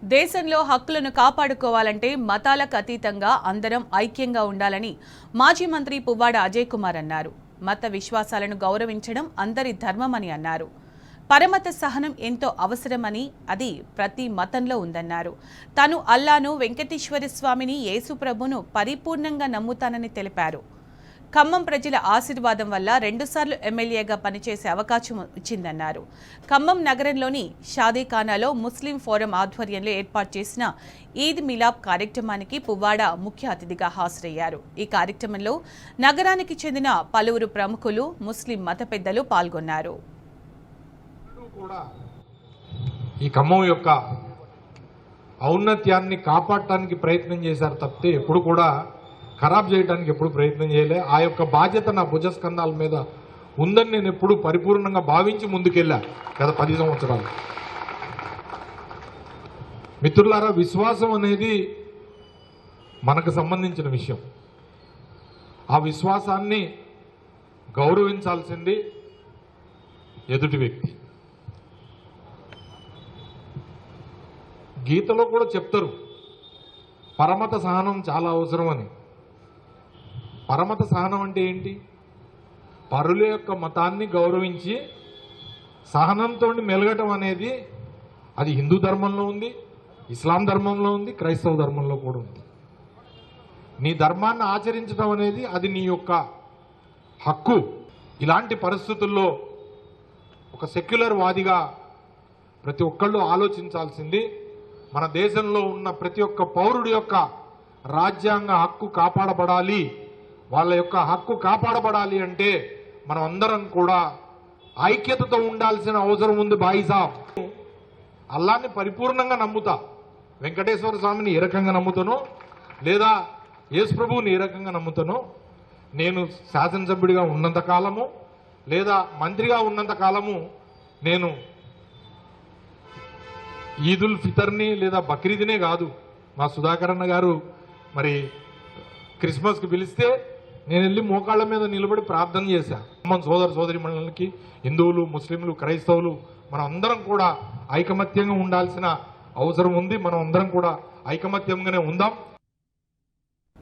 దేశంలో హక్కులను కాపాడుకోవాలంటే మతాలకు అతీతంగా అందరం ఐక్యంగా ఉండాలని మాజీ మంత్రి పువ్వాడ అజయ్ కుమార్ అన్నారు. మత విశ్వాసాలను గౌరవించడం అందరి ధర్మమని అన్నారు. పరమత సహనం ఎంతో అవసరమని, అది ప్రతి మతంలో ఉందన్నారు. తాను అల్లాను, వెంకటేశ్వర స్వామిని, యేసు ప్రభును పరిపూర్ణంగా నమ్ముతానని తెలిపారు. ఖమ్మం ప్రజల ఆశీర్వాదం వల్ల 2 సార్లు ఎమ్మెల్యేగా పనిచేసే అవకాశం ఇచ్చిందన్నారు. ఖమ్మం నగరంలోని షాదీఖానాలో ముస్లిం ఫోరం ఆధ్వర్యంలో ఏర్పాటు చేసిన ఈద్ మిలాద్ కార్యక్రమానికి పువ్వాడ ముఖ్య అతిథిగా హాజరయ్యారు. ఈ కార్యక్రమంలో నగరానికి చెందిన పలువురు ప్రముఖులు, ముస్లిం మత పెద్దలు పాల్గొన్నారు. ఈ ఖమ్మం యొక్క ఔన్నత్యాన్ని కాపాడటానికి ప్రయత్నం చేశారు తప్పితే ఎప్పుడు కూడా ఖరాబ్ చేయడానికి ఎప్పుడు ప్రయత్నం చేయలే. ఆ యొక్క బాధ్యత నా భుజస్కంధాల మీద ఉందని నేను ఎప్పుడు పరిపూర్ణంగా భావించి ముందుకెళ్ళా గత 10 సంవత్సరాలు. మిత్రులారా, విశ్వాసం అనేది మనకు సంబంధించిన విషయం. ఆ విశ్వాసాన్ని గౌరవించాల్సింది ఎదుటి వ్యక్తి. గీతలో కూడా చెప్తారు పరమత సహనం చాలా అవసరం అని. పరమత సహనం అంటే ఏంటి? పరుల యొక్క మతాన్ని గౌరవించి సహనంతో మెలగటం అనేది అది హిందూ ధర్మంలో ఉంది, ఇస్లాం ధర్మంలో ఉంది, క్రైస్తవ ధర్మంలో కూడా ఉంది. నీ ధర్మాన్ని ఆచరించడం అనేది అది నీ యొక్క హక్కు. ఇలాంటి పరిస్థితుల్లో ఒక సెక్యులర్ వాదిగా ప్రతి ఒక్కళ్ళు ఆలోచించాల్సింది, మన దేశంలో ఉన్న ప్రతి ఒక్క పౌరుడి యొక్క రాజ్యాంగ హక్కు కాపాడబడాలి. వాళ్ళ యొక్క హక్కు కాపాడబడాలి అంటే మనం అందరం కూడా ఐక్యతతో ఉండాల్సిన అవసరం ఉంది. బాయిసాబ్, అల్లాన్ని పరిపూర్ణంగా నమ్ముతా, వెంకటేశ్వర స్వామిని ఏ రకంగా నమ్ముతానో, లేదా యేసు ప్రభువుని ఏ రకంగా నమ్ముతానో, నేను శాసనసభ్యుడిగా ఉన్నంత కాలము లేదా మంత్రిగా ఉన్నంత కాలము నేను ఈదుల్ ఫితర్ని లేదా బక్రీద్నే కాదు, మా సుధాకర్ అన్న గారు మరి క్రిస్మస్కి పిలిస్తే నేను వెళ్ళి మోకాళ్ళ మీద నిలబడి ప్రార్థన చేశా. మన సోదర సోదరి మండలికి, హిందువులు, ముస్లింలు, క్రైస్తవులు మనం అందరం కూడా ఐకమత్యంగా ఉండాల్సిన అవసరం ఉంది. మనం అందరం కూడా ఐకమత్యంగానే ఉందాం.